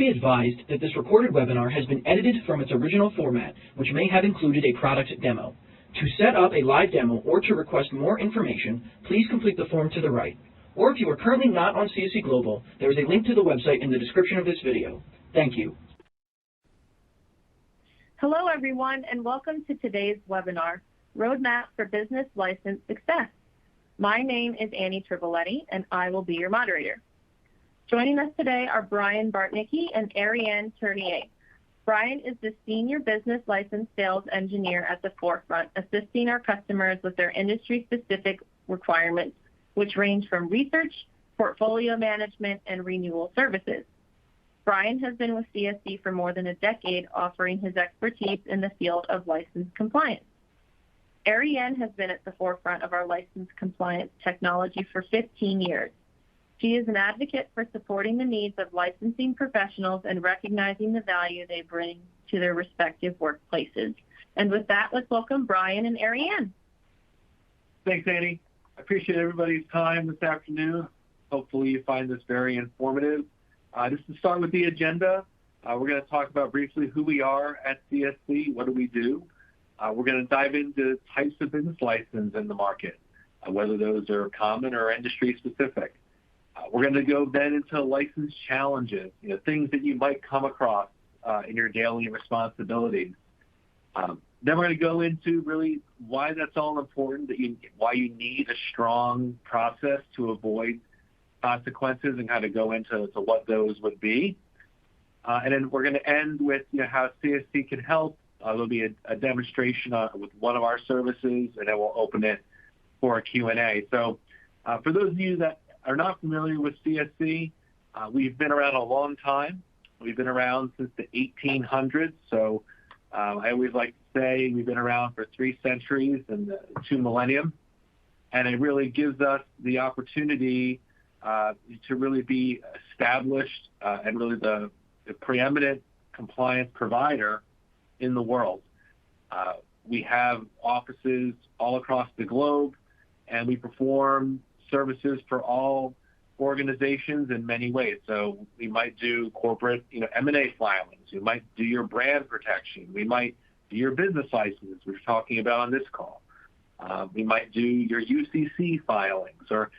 be advised that this recorded webinar has been edited from its original format, which may have included a product demo. To set up a live demo or to request more information, please complete the form to the right. Or if you are currently not on CSC Global, there is a link to the website in the description of this video. Thank you. Hello, everyone, and welcome to today's webinar, Roadmap for Business License Success. My name is Annie Triboletti, and I will be your moderator. Joining us today are Brian Bartnicki and Ariane Tournier. Brian is the Senior Business License Sales Engineer at the forefront, assisting our customers with their industry-specific requirements, which range from research, portfolio management, and renewal services. Brian has been with CSC for more than a decade, offering his expertise in the field of license compliance. Ariane has been at the forefront of our license compliance technology for 15 years. She is an advocate for supporting the needs of licensing professionals and recognizing the value they bring to their respective workplaces. And with that, let's welcome Brian and Ariane. Thanks, Annie. I appreciate everybody's time this afternoon. Hopefully you find this very informative. Just to start with the agenda, we're going to talk about briefly who we are at CSC, what do we do. We're going to dive into types of business license in the market, whether those are common or industry specific. We're going to go then into license challenges, things that you might come across in your daily responsibilities. Then we're going to go into really why that's all important, why you need a strong process to avoid consequences, and kind of go into what those would be. And then we're going to end with how CSC can help. There'll be a demonstration with one of our services, and then we'll open it for a Q&A. So for those of you that are not familiar with CSC, we've been around a long time. We've been around since the 1800s. So I always like to say we've been around for 3 centuries and 2 millennium. And it really gives us the opportunity to really be established and really the preeminent compliance provider in the world. We have offices all across the globe, and we perform services for all organizations in many ways. So we might do corporate, M&A filings. We might do your brand protection. We might do your business license, which we're talking about on this call. We might do your UCC filings or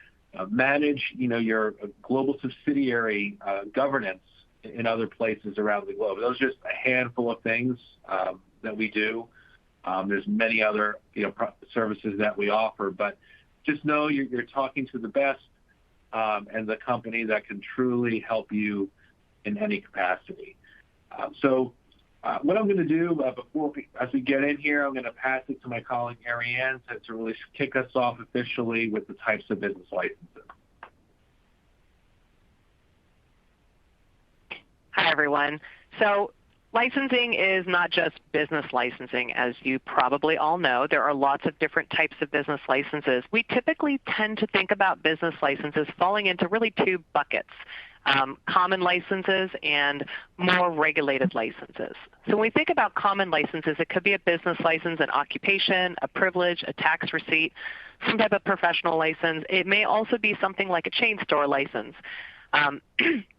manage, your global subsidiary governance in other places around the globe. Those are just a handful of things that we do. There's many other, services that we offer, but just know you're talking to the best and the company that can truly help you in any capacity. So what I'm going to do as we get in here, I'm going to pass it to my colleague Ariane to really kick us off officially with the types of business licenses. Hi, everyone. So licensing is not just business licensing. As you probably all know, there are lots of different types of business licenses. We typically tend to think about business licenses falling into really 2 buckets, common licenses and more regulated licenses. So when we think about common licenses, it could be a business license, an occupation, a privilege, a tax receipt, some type of professional license. It may also be something like a chain store license.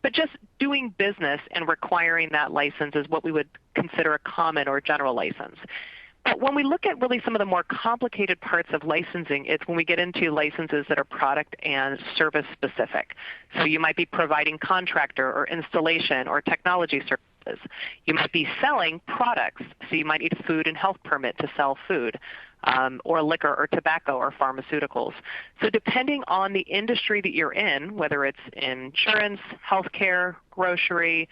But just doing business and requiring that license is what we would consider a common or general license. But when we look at really some of the more complicated parts of licensing, it's when we get into licenses that are product and service specific. So you might be providing contractor or installation or technology services. You might be selling products. So you might need a food and health permit to sell food. Or liquor or tobacco or pharmaceuticals. So depending on the industry that you're in, whether it's insurance, healthcare, grocery,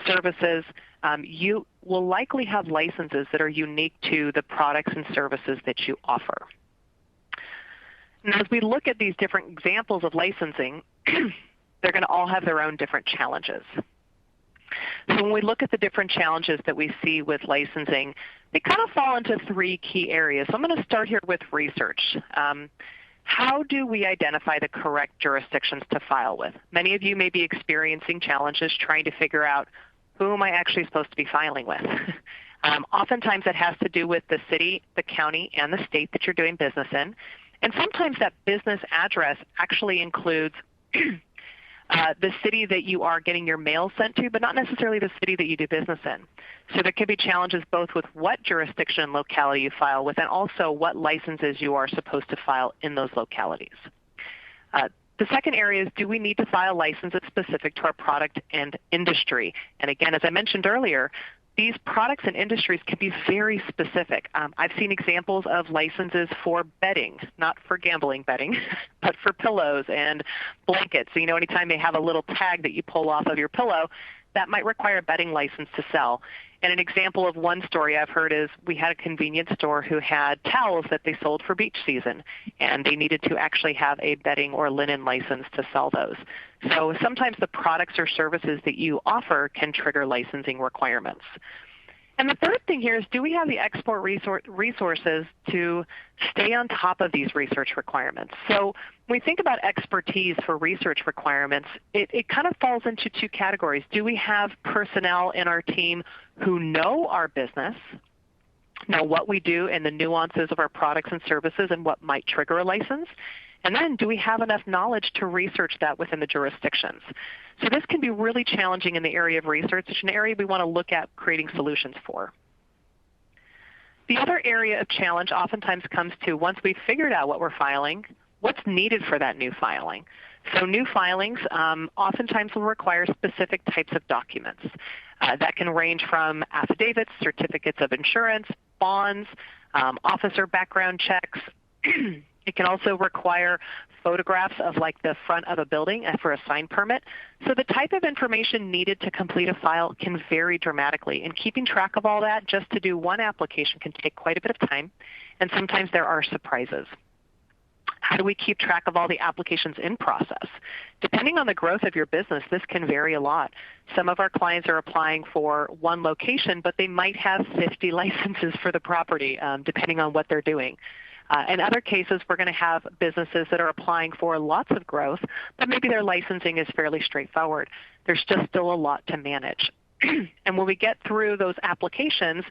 services, you will likely have licenses that are unique to the products and services that you offer. And as we look at these different examples of licensing, they're going to all have their own different challenges. So when we look at the different challenges that we see with licensing, they kind of fall into 3 key areas. So I'm going to start here with research. How do we identify the correct jurisdictions to file with? Many of you may be experiencing challenges trying to figure out who am I actually supposed to be filing with. Oftentimes that has to do with the city, the county, and the state that you're doing business in. And sometimes that business address actually includes the city that you are getting your mail sent to, but not necessarily the city that you do business in. So there could be challenges both with what jurisdiction and locality you file with and also what licenses you are supposed to file in those localities. The second area is, do we need to file licenses specific to our product and industry? And again, as I mentioned earlier, these products and industries can be very specific. I've seen examples of licenses for bedding, not for gambling betting, but for pillows and blankets. So, anytime they have a little tag that you pull off of your pillow, that might require a bedding license to sell. And an example of one story I've heard is we had a convenience store who had towels that they sold for beach season, and they needed to actually have a bedding or linen license to sell those. So sometimes the products or services that you offer can trigger licensing requirements. And the third thing here is, do we have the export resources to stay on top of these research requirements? So when we think about expertise for research requirements, it kind of falls into two categories. Do we have personnel in our team who know our business, know what we do and the nuances of our products and services and what might trigger a license? And then do we have enough knowledge to research that within the jurisdictions? So this can be really challenging in the area of research. It's an area we want to look at creating solutions for. The other area of challenge oftentimes comes to, once we've figured out what we're filing, what's needed for that new filing. So new filings oftentimes will require specific types of documents. That can range from affidavits, certificates of insurance, bonds, officer background checks. It can also require photographs of like the front of a building for a sign permit. So the type of information needed to complete a file can vary dramatically. And keeping track of all that just to do one application can take quite a bit of time. And sometimes there are surprises. How do we keep track of all the applications in process? Depending on the growth of your business, this can vary a lot. Some of our clients are applying for one location, but they might have 50 licenses for the property, depending on what they're doing. In other cases, we're going to have businesses that are applying for lots of growth, but maybe their licensing is fairly straightforward. There's just still a lot to manage. And when we get through those applications,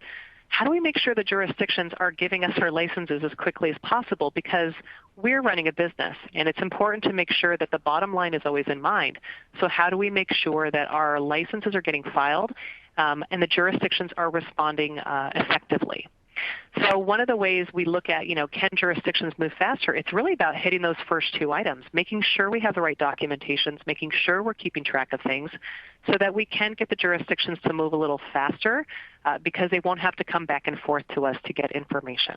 how do we make sure the jurisdictions are giving us our licenses as quickly as possible? Because we're running a business, and it's important to make sure that the bottom line is always in mind. So how do we make sure that our licenses are getting filed and the jurisdictions are responding effectively? So one of the ways we look at, can jurisdictions move faster? It's really about hitting those first two items, making sure we have the right documentations, making sure we're keeping track of things so that we can get the jurisdictions to move a little faster because they won't have to come back and forth to us to get information.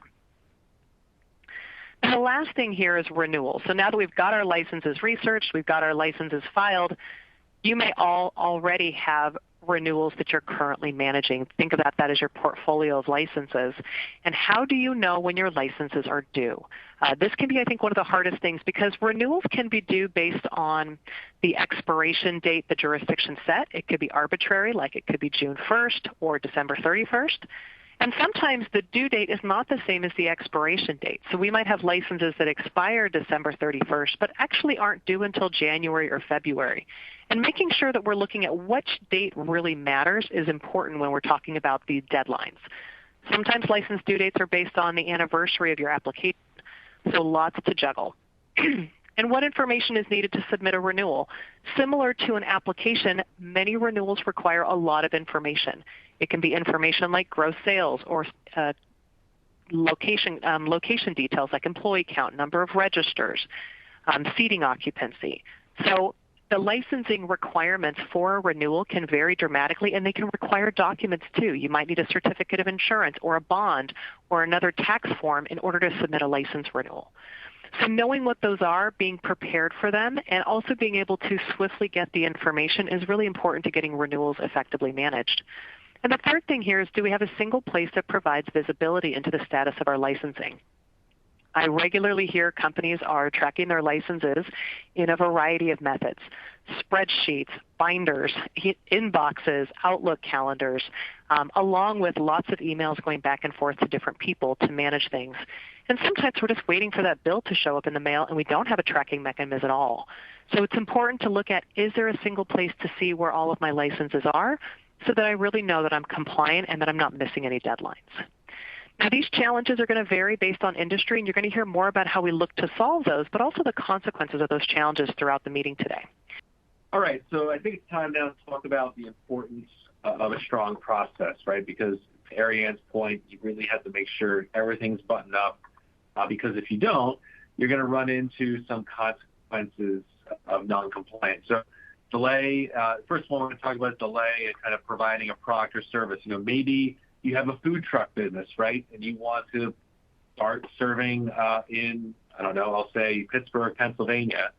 And the last thing here is renewal. So now that we've got our licenses researched, we've got our licenses filed, you may already have renewals that you're currently managing. Think about that as your portfolio of licenses. And how do you know when your licenses are due? This can be, I think, one of the hardest things because renewals can be due based on the expiration date the jurisdiction set. It could be arbitrary, like it could be June 1st or December 31st. And sometimes the due date is not the same as the expiration date. So we might have licenses that expire December 31st, but actually aren't due until January or February. And making sure that we're looking at which date really matters is important when we're talking about these deadlines. Sometimes license due dates are based on the anniversary of your application, so lots to juggle. And what information is needed to submit a renewal? Similar to an application, many renewals require a lot of information. It can be information like gross sales or location details like employee count, number of registers, seating occupancy. So the licensing requirements for a renewal can vary dramatically, and they can require documents too. You might need a certificate of insurance or a bond or another tax form in order to submit a license renewal. So knowing what those are, being prepared for them, and also being able to swiftly get the information is really important to getting renewals effectively managed. And the third thing here is, do we have a single place that provides visibility into the status of our licensing? I regularly hear companies are tracking their licenses in a variety of methods: spreadsheets, binders, inboxes, Outlook calendars, along with lots of emails going back and forth to different people to manage things. And sometimes we're just waiting for that bill to show up in the mail, and we don't have a tracking mechanism at all. So it's important to look at, is there a single place to see where all of my licenses are so that I really know that I'm compliant and that I'm not missing any deadlines? Now, these challenges are going to vary based on industry, and you're going to hear more about how we look to solve those, but also the consequences of those challenges throughout the meeting today. All right, so I think it's time now to talk about the importance of a strong process, right? Because to Ariane's point, you really have to make sure everything's buttoned up, because if you don't, you're going to run into some consequences of non-compliance. So delay, first one we're going to talk about delay and kind of providing a product or service. Maybe you have a food truck business, right? And you want to start serving in, I don't know, I'll say Pittsburgh, Pennsylvania,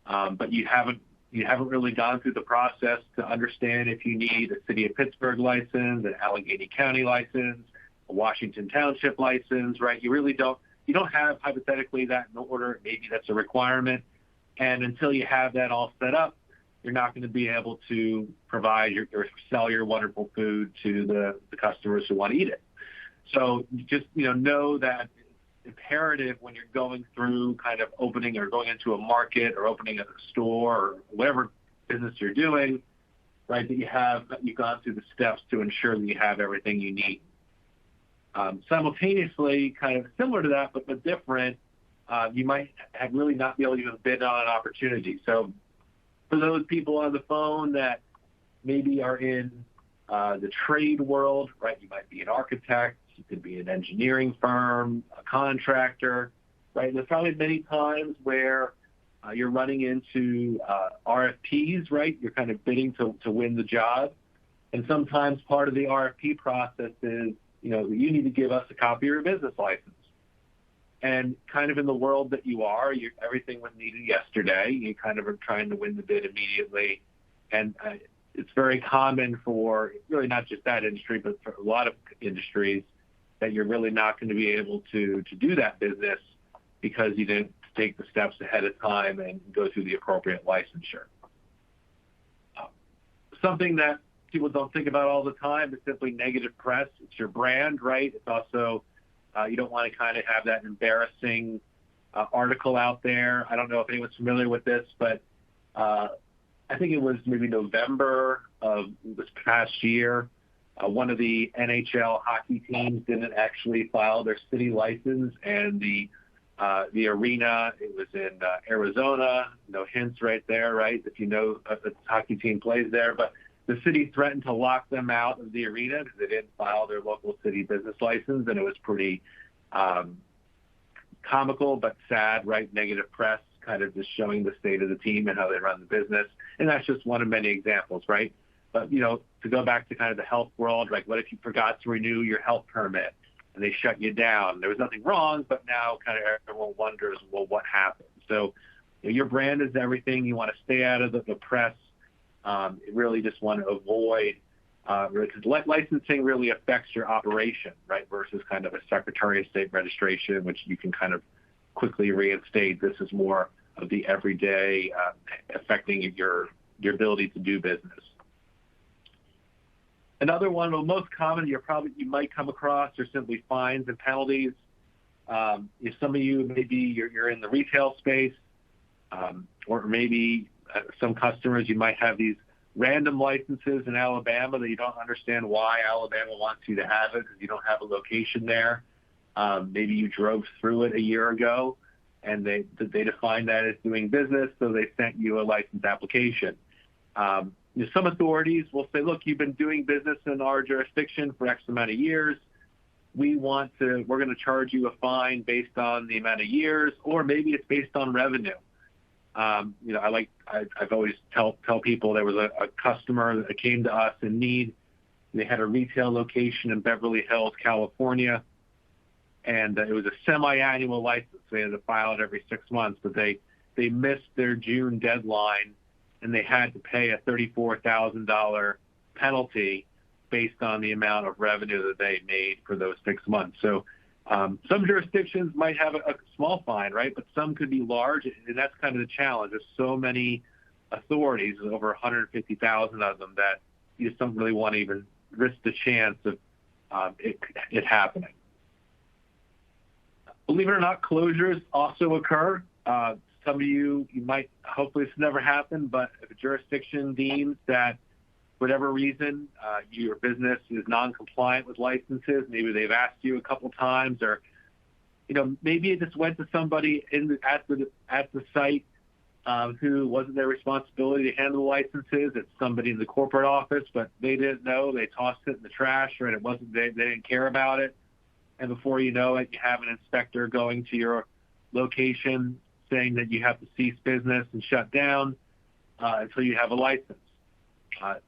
but you haven't really gone through the process to understand if you need a City of Pittsburgh license, an Allegheny County license, a Washington Township license, right? You don't have hypothetically that in order. Maybe that's a requirement. And until you have that all set up, you're not going to be able to provide or sell your wonderful food to the customers who want to eat it. So just, know that it's imperative when you're going through kind of opening or going into a market or opening a store or whatever business you're doing, right, that you've gone through the steps to ensure that you have everything you need. Simultaneously, kind of similar to that, but different, you might have really not be able to even bid on an opportunity. So for those people on the phone that maybe are in the trade world, right, you might be an architect, you could be an engineering firm, a contractor, right? There's probably many times where you're running into RFPs, right? You're kind of bidding to win the job. And sometimes part of the RFP process is, you need to give us a copy of your business license. And kind of in the world that you are, everything was needed yesterday. You kind of are trying to win the bid immediately. And it's very common for really not just that industry, but for a lot of industries that you're really not going to be able to do that business because you didn't take the steps ahead of time and go through the appropriate licensure. Something that people don't think about all the time is simply negative press. It's your brand, right? It's also, you don't want to kind of have that embarrassing article out there. I don't know if anyone's familiar with this, but I think it was maybe November of this past year, one of the NHL hockey teams didn't actually file their city license, and the arena, it was in Arizona, no hints right there, right? If you know the hockey team plays there, but the city threatened to lock them out of the arena because they didn't file their local city business license, and it was pretty comical but sad, right? Negative press, kind of just showing the state of the team and how they run the business, and that's just one of many examples, right? But, to go back to kind of the health world, like what if you forgot to renew your health permit and they shut you down? There was nothing wrong, but now kind of everyone wonders, well, what happened? So your brand is everything. You want to stay out of the press. You really just want to avoid, because licensing really affects your operation, right, versus kind of a Secretary of State registration, which you can kind of quickly reinstate. This is more of the everyday affecting your ability to do business. Another one, the most common you might come across are simply fines and penalties. If some of you, maybe you're in the retail space, or maybe some customers, you might have these random licenses in Alabama that you don't understand why Alabama wants you to have it because you don't have a location there. Maybe you drove through it a year ago and they defined that as doing business, so they sent you a license application. Some authorities will say, look, you've been doing business in our jurisdiction for X amount of years. We're going to charge you a fine based on the amount of years, or maybe it's based on revenue. I've always tell people there was a customer that came to us in need. They had a retail location in Beverly Hills, California, and it was a semi-annual license. They had to file it every 6 months, but they missed their June deadline, and they had to pay a $34,000 penalty based on the amount of revenue that they made for those 6 months. So some jurisdictions might have a small fine, right? But some could be large, and that's kind of the challenge. There's so many authorities, over 150,000 of them, that you just don't really want to even risk the chance of it happening. Believe it or not, closures also occur. Some of you might, hopefully this never happened, but if a jurisdiction deems that for whatever reason your business is non-compliant with licenses, maybe they've asked you a couple times, or maybe it just went to somebody at the site who wasn't their responsibility to handle the licenses. It's somebody in the corporate office, but they didn't know. They tossed it in the trash, right? It wasn't they didn't care about it. And before you know it, you have an inspector going to your location saying that you have to cease business and shut down until you have a license.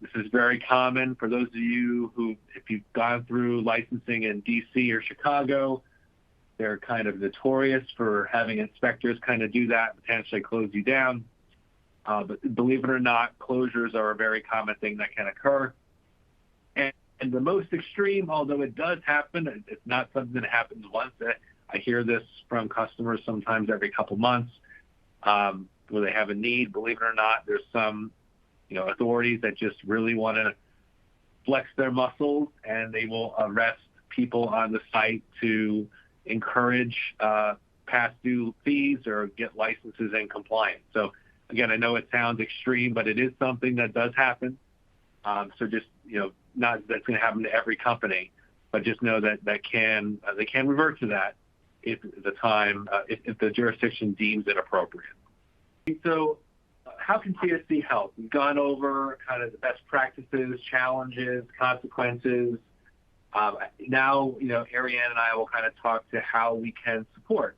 This is very common for those of you who, if you've gone through licensing in DC or Chicago, they're kind of notorious for having inspectors kind of do that, potentially close you down. But believe it or not, closures are a very common thing that can occur. And the most extreme, although it does happen, it's not something that happens once. I hear this from customers sometimes every couple months where they have a need. Believe it or not, there's some authorities that just really want to flex their muscles, and they will arrest people on the site to encourage past due fees or get licenses in compliance. So again, I know it sounds extreme, but it is something that does happen. So just, not that's going to happen to every company, but just know that they can revert to that if the jurisdiction deems it appropriate. So how can CSC help? We've gone over kind of the best practices, challenges, consequences. Now, Ariane and I will kind of talk to how we can support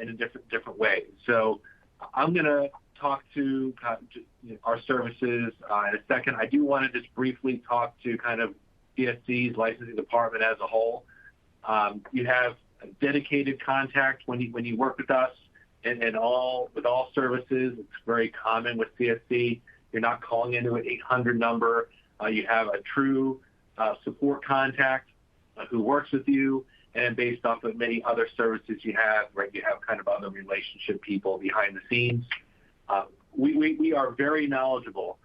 in a different way. So I'm going to talk to our services in a second. I do want to just briefly talk to kind of CSC's licensing department as a whole. You have a dedicated contact when you work with us, and with all services. It's very common with CSC. You're not calling into an 800 number. You have a true support contact who works with you, and based off of many other services you have, right? You have kind of other relationship people behind the scenes. We are very knowledgeable.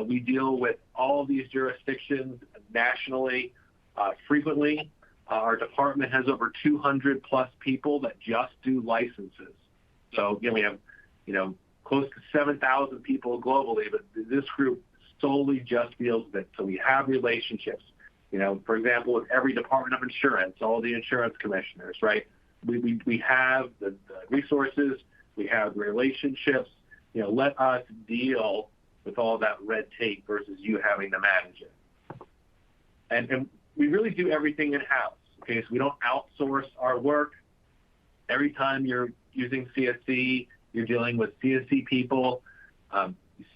We deal with all of these jurisdictions nationally, frequently. Our department has over 200 plus people that just do licenses. So we have, close to 7,000 people globally, but this group solely just deals with it. So we have relationships. For example, with every department of insurance, all the insurance commissioners, right? We have the resources, we have the relationships. Let us deal with all that red tape versus you having to manage it. And we really do everything in-house. Okay, so we don't outsource our work. Every time you're using CSC, you're dealing with CSC people,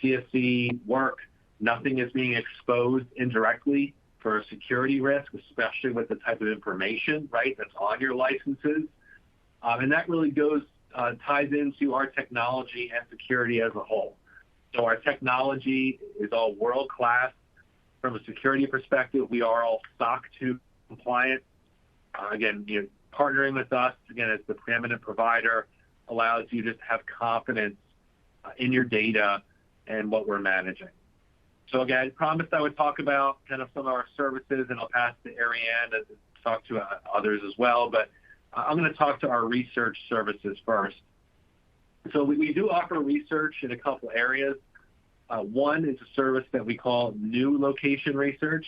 CSC work. Nothing is being exposed indirectly for a security risk, especially with the type of information, right, that's on your licenses. And that really ties into our technology and security as a whole. So our technology is all world-class. From a security perspective, we are all SOC 2 compliant. Again, partnering with us, again, as the preeminent provider, allows you to have confidence in your data and what we're managing. So again, I promised I would talk about kind of some of our services, and I'll pass to Ariane to talk to others as well. But I'm going to talk to our research services first. So we do offer research in a couple areas. One is a service that we call new location research.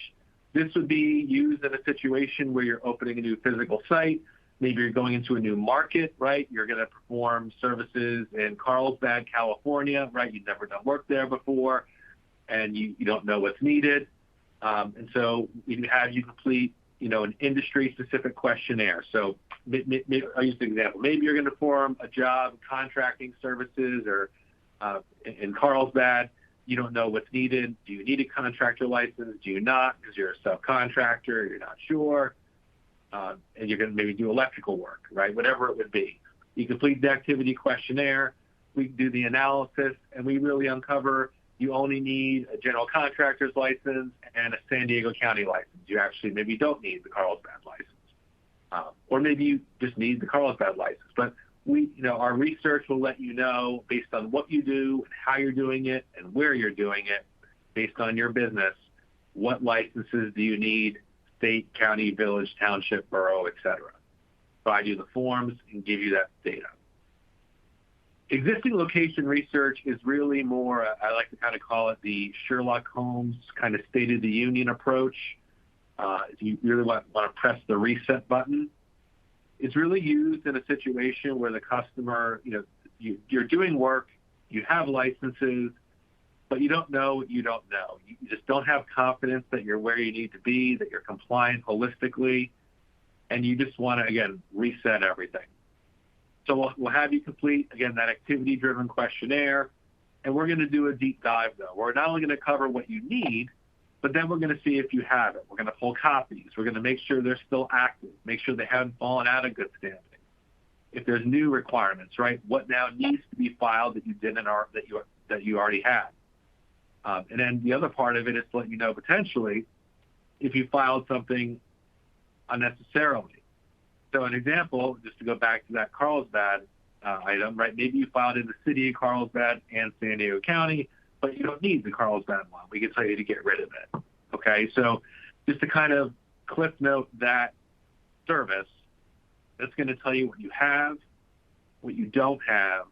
This would be used in a situation where you're opening a new physical site. Maybe you're going into a new market, right? You're going to perform services in Carlsbad, California, right? You've never done work there before, and you don't know what's needed. And so we have you complete, an industry-specific questionnaire. So I'll use an example. Maybe you're going to perform a job contracting services or in Carlsbad. You don't know what's needed. Do you need a contractor license? Do you not? Because you're a subcontractor, you're not sure. And you're going to maybe do electrical work, right? Whatever it would be. You complete the activity questionnaire. We do the analysis, and we really uncover you only need a general contractor's license and a San Diego County license. You actually maybe don't need the Carlsbad license. Or maybe you just need the Carlsbad license. But our research will let you know, based on what you do and how you're doing it and where you're doing it, based on your business, what licenses do you need, state, county, village, township, borough, etc. Provide you the forms and give you that data. Existing location research is really more, I like to kind of call it the Sherlock Holmes kind of State of the Union approach. You really want to press the reset button. It's really used in a situation where the customer, you're doing work you have licenses, but you don't know what you don't know. You just don't have confidence that you're where you need to be, that you're compliant holistically, and you just want to, again, reset everything. So we'll have you complete, again, that activity-driven questionnaire, and we're going to do a deep dive, though. We're not only going to cover what you need, but then we're going to see if you have it. We're going to pull copies. We're going to make sure they're still active, make sure they haven't fallen out of good standing. If there's new requirements, right, what now needs to be filed that you didn't or that you already had. And then the other part of it is to let you know potentially if you filed something unnecessarily. So an example, just to go back to that Carlsbad item, right? Maybe you filed in the city of Carlsbad and San Diego County, but you don't need the Carlsbad one. We can tell you to get rid of it. Okay, so just to kind of cliff note that service, that's going to tell you what you have, what you don't have,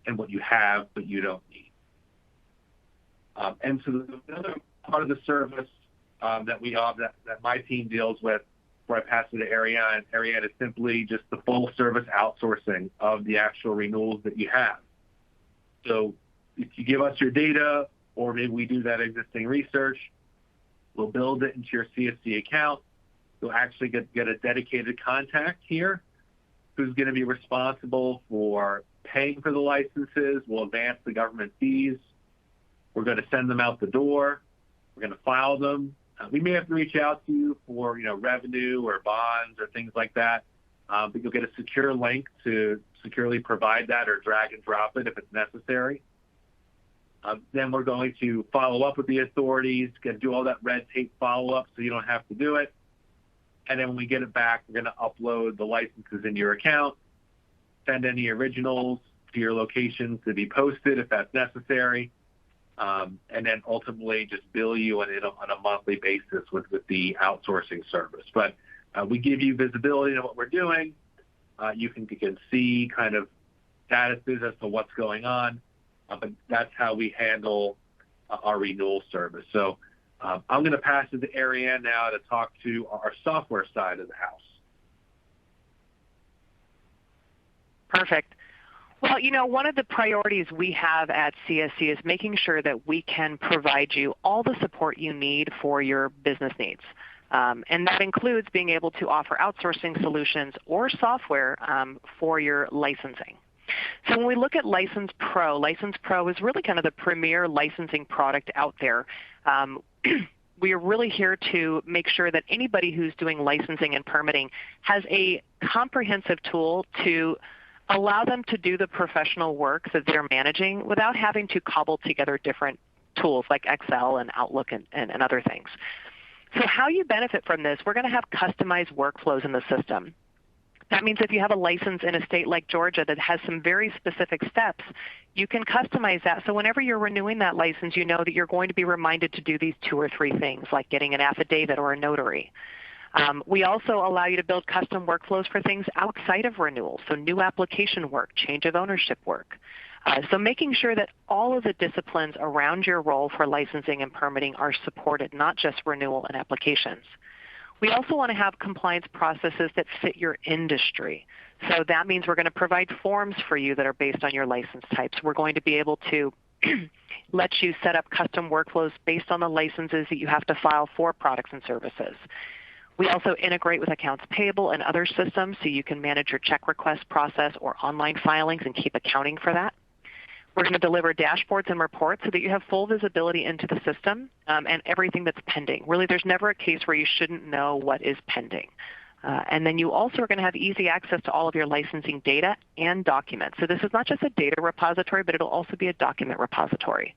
and what you have but you don't need. And so the other part of the service that we have that my team deals with, where I pass it to Ariane, and Ariane is simply just the full service outsourcing of the actual renewals that you have. So if you give us your data, or maybe we do that existing research, we'll build it into your CSC account. You'll actually get a dedicated contact here who's going to be responsible for paying for the licenses. We'll advance the government fees. We're going to send them out the door. We're going to file them. We may have to reach out to you for, revenue or bonds or things like that, but you'll get a secure link to securely provide that or drag and drop it if it's necessary. Then we're going to follow up with the authorities, do all that red tape follow-up so you don't have to do it. And then when we get it back, we're going to upload the licenses in your account, send any originals to your locations to be posted if that's necessary, and then ultimately just bill you on a monthly basis with the outsourcing service. But we give you visibility on what we're doing. You can see kind of statuses as to what's going on, but that's how we handle our renewal service. So I'm going to pass it to Ariane now to talk to our software side of the house. Perfect. Well, one of the priorities we have at CSC is making sure that we can provide you all the support you need for your business needs. And that includes being able to offer outsourcing solutions or software for your licensing. So when we look at License Pro is really kind of the premier licensing product out there. We are really here to make sure that anybody who's doing licensing and permitting has a comprehensive tool to allow them to do the professional work that they're managing without having to cobble together different tools like Excel and Outlook and other things. So how you benefit from this, we're going to have customized workflows in the system. That means if you have a license in a state like Georgia that has some very specific steps, you can customize that. So whenever you're renewing that license, you know that you're going to be reminded to do these 2 or 3 things, like getting an affidavit or a notary. We also allow you to build custom workflows for things outside of renewals, so new application work, change of ownership work. So making sure that all of the disciplines around your role for licensing and permitting are supported, not just renewal and applications. We also want to have compliance processes that fit your industry. So that means we're going to provide forms for you that are based on your license types. We're going to be able to let you set up custom workflows based on the licenses that you have to file for products and services. We also integrate with accounts payable and other systems so you can manage your check request process or online filings and keep accounting for that. We're going to deliver dashboards and reports so that you have full visibility into the system and everything that's pending. Really, there's never a case where you shouldn't know what is pending. And then you also are going to have easy access to all of your licensing data and documents. So this is not just a data repository, but it'll also be a document repository.